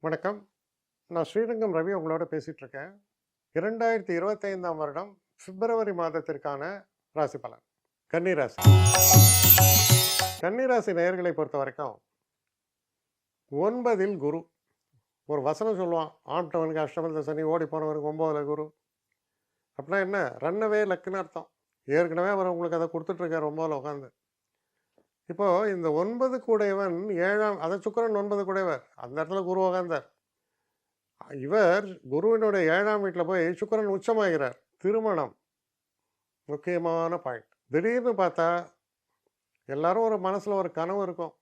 வணக்கம். நான் ஸ்ரீரங்கம் ரவி உங்களோட பேசிட்டு இருக்கேன். 2025ஆம் வருடம் பிப்ரவரி மாதத்திற்கான ராசி பலன். கன்னிராசி. கன்னிராசி நேயர்களை பொறுத்த வரைக்கும் 9ல் குரு. ஒரு வசனம் சொல்லுவான், ஆண்டவனுக்கு அஷ்டமத்துல சனி, ஓடி போனவனுக்கு 9ல் குரு. அப்படின்னா என்ன? ரன்னவே லக்குன்னு அர்த்தம். ஏற்கனவே அவர் உங்களுக்கு அதை கொடுத்துட்ருக்கார் 9ல் உட்காந்து. இப்போ இந்த 9 கூடையவன் 7ஆம், அதை சுக்கிரன் 9 கூடையவர், அந்த இடத்துல குரு உட்காந்தார். இவர் குருவினுடைய 7ஆம் வீட்டில் போய் சுக்கிரன் உச்சமாகிறார். திருமணம் முக்கியமான பாயிண்ட். திடீர்னு பார்த்தா எல்லாரும் ஒரு மனசில் ஒரு கனவு இருக்கும்.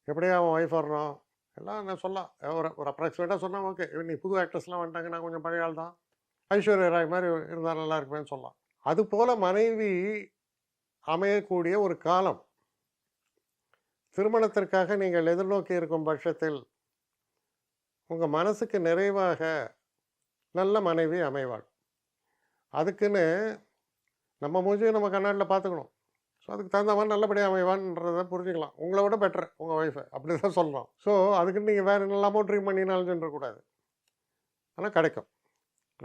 எப்படியா அவன் ஒய்ஃப் வரணும் எல்லாம் நான் சொல்லலாம். ஒரு அப்ராக்சிமேட்டாக சொன்னால் ஓகே, நீ புது ஆக்ட்ரஸ்லாம் வந்துட்டாங்க, நான் கொஞ்சம் பழைய ஆள் தான், ஐஸ்வர்யா ராய் மாதிரி இருந்தால் நல்லா இருக்குமேன்னு சொல்லலாம். அதுபோல் மனைவி அமையக்கூடிய ஒரு காலம். திருமணத்திற்காக நீங்கள் எதிர்நோக்கி இருக்கும் பட்சத்தில் உங்கள் மனசுக்கு நிறைவாக நல்ல மனைவி அமைவாள். அதுக்குன்னு நம்ம மூஞ்சியை நம்ம கண்ணாடியில் பார்த்துக்கணும். ஸோ அதுக்கு தகுந்த மாதிரி நல்லபடியாக அமைவான்றதை புரிஞ்சுக்கலாம். உங்களை விட பெட்டர் உங்கள் ஒய்ஃபை, அப்படி தான் சொல்கிறோம். ஸோ அதுக்குன்னு நீங்கள் வேறு என்னெல்லாமோ ட்ரீம் பண்ணினாலும் சொல்லக்கூடாது. ஆனால் கிடைக்கும்.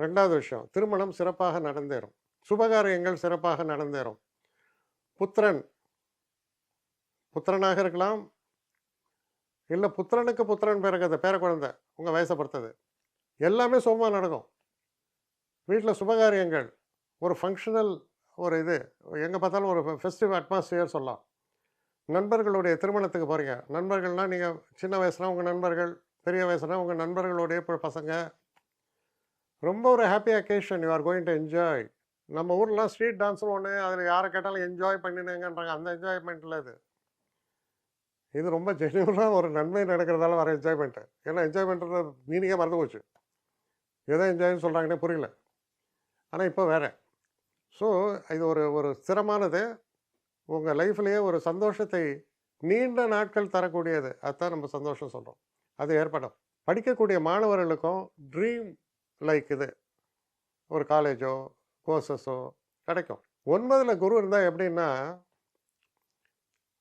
2வது விஷயம், திருமணம் சிறப்பாக நடந்தேறும். சுபகாரியங்கள் சிறப்பாக நடந்தேறும். புத்திரனாக இருக்கலாம், இல்லை புத்திரனுக்கு புத்திரன் பிறகுது, பேர குழந்தை உங்கள் வயசை பொறுத்தது, எல்லாமே சுபமாக நடக்கும். வீட்டில் சுபகாரியங்கள், ஒரு ஃபங்க்ஷனல், ஒரு இது எங்கே பார்த்தாலும் ஒரு ஃபெஸ்டிவ் அட்மாஸ்பியர் சொல்லலாம். நண்பர்களுடைய திருமணத்துக்கு போகிறீங்க. நண்பர்கள்னால் நீங்கள் சின்ன வயசுனா உங்கள் நண்பர்கள், பெரிய வயசுனா உங்கள் நண்பர்களுடைய பசங்க. ரொம்ப ஒரு happy occasion, you are going to enjoy. நம்ம ஊர்லாம் ஸ்ட்ரீட் டான்ஸ்னு ஒன்று, அதில் யாரை கேட்டாலும் என்ஜாய் பண்ணினேங்கன்றாங்க. அந்த என்ஜாய்மெண்ட்டில் இது ரொம்ப ஜென்யூனாக ஒரு நன்மை நடக்கிறதால வர என்ஜாய்மெண்ட்டு. ஏன்னா என்ஜாய்மெண்ட்டு மீனிங்கே மறந்து போச்சு. எதோ என்ஜாய்னு சொல்கிறாங்கன்னே புரியல. ஆனால் இப்போ வேறு. ஸோ இது ஒரு ஒரு ஸ்திரமானது. உங்கள் லைஃப்லேயே ஒரு சந்தோஷத்தை நீண்ட நாட்கள் தரக்கூடியது. அதுதான் நம்ம சந்தோஷம் சொல்கிறோம். அது ஏற்படும். படிக்கக்கூடிய மாணவர்களுக்கும் ட்ரீம் லைக் இது ஒரு காலேஜோ கோர்சஸோ கிடைக்கும். 9ல் குரு இருந்தால் எப்படின்னா,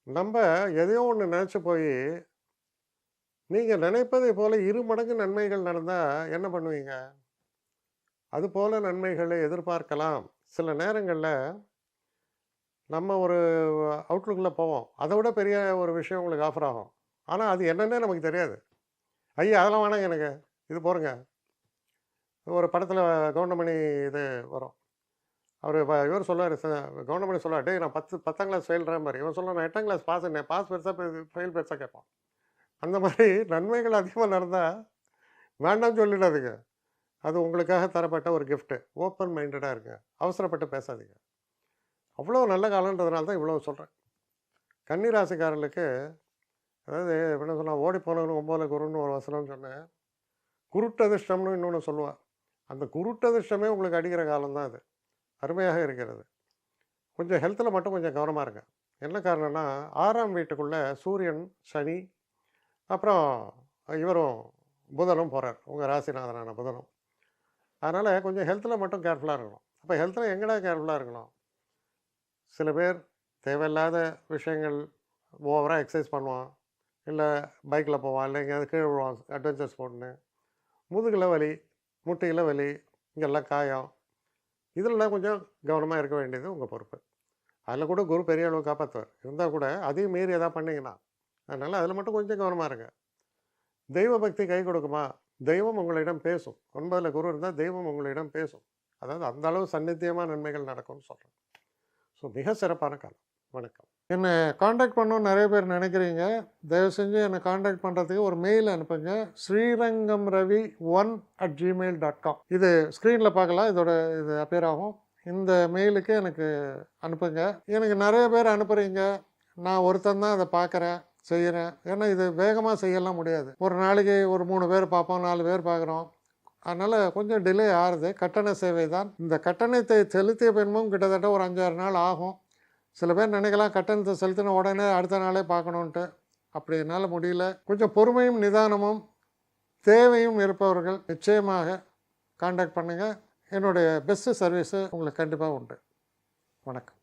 நம்ம எதையோ ஒன்று நினச்சி போய் நீங்கள் நினைப்பதை போல் 2 மடங்கு நன்மைகள் நடந்தால் என்ன பண்ணுவீங்க? அதுபோல் நன்மைகளை எதிர்பார்க்கலாம். சில நேரங்களில் நம்ம ஒரு அவுட்லுக்கில் போவோம், அதை விட பெரிய ஒரு விஷயம் உங்களுக்கு ஆஃபர் ஆகும். ஆனால் அது என்னன்னே நமக்கு தெரியாது. ஐயா அதெல்லாம் வேணாங்க, எனக்கு இது போகிறங்க. ஒரு படத்தில் கவுண்டமணி இது வரும். இவர் சொல்லுவார், கவுண்டமணி சொல்லுவார், டே நான் 10ஆம் கிளாஸ் ஃபெயில்றேன் மாதிரி. இவன் சொல்ல, நான் 8ஆம் கிளாஸ் பாஸ் பண்ணேன். பாஸ் பெருசாக ஃபெயில் பெருசாக கேட்பான். அந்த மாதிரி நன்மைகள் அதிகமாக நடந்தால் வேண்டாம்னு சொல்லிடாதீங்க. அது உங்களுக்காக தரப்பட்ட ஒரு கிஃப்ட்டு. ஓப்பன் மைண்டடாக இருங்க. அவசரப்பட்டு பேசாதீங்க. அவ்வளோ நல்ல காலன்றதுனால தான் இவ்வளோ சொல்கிறேன். கன்னிராசிக்காரர்களுக்கு, அதாவது என்ன சொன்னால், ஓடி போனவனு 9ல் குருன்னு ஒரு வசனம்னு சொன்னேன். குருட்டதிர்ஷ்டம்னு இன்னொன்று சொல்லுவாள். அந்த குருட்டதிர்ஷ்டமே உங்களுக்கு அடிக்கிற காலம்தான் அது. அருமையாக இருக்கிறது. கொஞ்சம் ஹெல்த்தில் மட்டும் கொஞ்சம் கவனமாக இருங்க. என்ன காரணம்னா, 6ஆம் வீட்டுக்குள்ளே சூரியன், சனி, அப்புறம் இவரும் புதனும் போகிறார், உங்கள் ராசிநாதனான புதனும். அதனால் கொஞ்சம் ஹெல்த்தில் மட்டும் கேர்ஃபுல்லாக இருக்கணும். அப்போ ஹெல்த்தில் எங்கடா கேர்ஃபுல்லாக இருக்கணும்? சில பேர் தேவையில்லாத விஷயங்கள், ஓவராக எக்ஸசைஸ் பண்ணுவான், இல்லை பைக்கில் போவான், இல்லை எங்கேயாவது கீழே விழுவான் அட்வென்ச்சர் ஸ்போர்ட்னு, முதுகில் வலி, முட்டியில் வலி, இங்கெல்லாம் காயம். இதிலலாம் கொஞ்சம் கவனமாக இருக்க வேண்டியது உங்கள் பொறுப்பு. அதில் கூட குரு பெரிய அளவு காப்பாற்றுவார். இருந்தால் கூட அதையும் மீறி எதாவது பண்ணிங்கன்னா, அதனால் அதில் மட்டும் கொஞ்சம் கவனமாக இருங்க. தெய்வ பக்தி கை கொடுக்குமா? தெய்வம் உங்களிடம் பேசும். 9ல் குரு இருந்தால் தெய்வம் உங்களிடம் பேசும். அதாவது அந்த அளவு சந்நித்தியமாக நன்மைகள் நடக்கும்னு சொல்கிறேன். ஸோ மிக சிறப்பான காலம். வணக்கம். என்னை காண்டாக்ட் பண்ணணும்னு நிறைய பேர் நினைக்கிறீங்க. தயவு செஞ்சு என்னை காண்டாக்ட் பண்ணுறதுக்கு ஒரு மெயில் அனுப்புங்க. srirangamravi1@gmail.com. இது ஸ்க்ரீனில் பார்க்கலாம், இது அப்பியர் ஆகும். இந்த மெயிலுக்கு எனக்கு அனுப்புங்க. எனக்கு நிறைய பேர் அனுப்புகிறீங்க. நான் ஒருத்தன் தான் அதை பார்க்குறேன், செய்கிறேன். ஏன்னா இது வேகமாக செய்யலாம் முடியாது. ஒரு நாளைக்கு ஒரு 3 பேர் பார்ப்போம், 4 பேர் பார்க்குறோம். அதனால் கொஞ்சம் டிலே ஆகுது. கட்டண சேவை தான். இந்த கட்டணத்தை செலுத்திய பின்பும் கிட்டத்தட்ட ஒரு 5-6 நாள் ஆகும். சில பேர் நினைக்கலாம் கட்டணத்தை செலுத்தின உடனே அடுத்த நாளே பார்க்கணுன்ட்டு. அப்படி என்னால் முடியல. கொஞ்சம் பொறுமையும் நிதானமும் தேவையும் இருப்பவர்கள் நிச்சயமாக காண்டாக்ட் பண்ணுங்கள். என்னுடைய பெஸ்ட்டு சர்வீஸு உங்களுக்கு கண்டிப்பாக உண்டு. வணக்கம்.